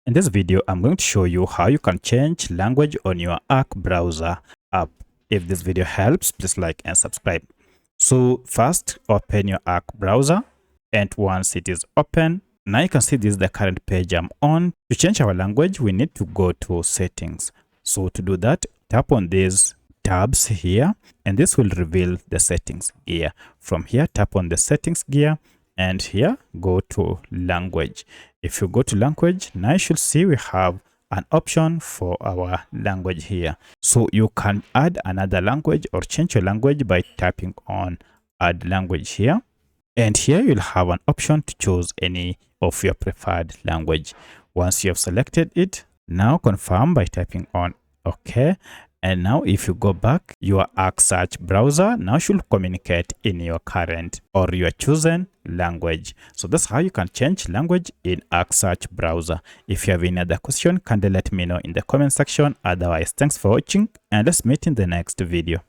In this video, I'm going to show you how you can change language on your Arc browser app. If this video helps, please like and subscribe. So first, open your Arc browser, and once it is open, now you can see this is the current page I'm on. To change our language, we need to go to settings. So to do that, tap on these tabs here, and this will reveal the settings gear. From here, tap on the settings gear, and here go to language. If you go to language, now you should see we have an option for our language here. So you can add another language or change your language by tapping on add language here. And here you'll have an option to choose any of your preferred language. Once you have selected it, now confirm by tapping on OK. And now if you go back, your Arc Search browser now should communicate in your current or your chosen language. So that's how you can change language in Arc Search browser. If you have any other question, kindly let me know in the comment section. Otherwise, thanks for watching, and let's meet in the next video.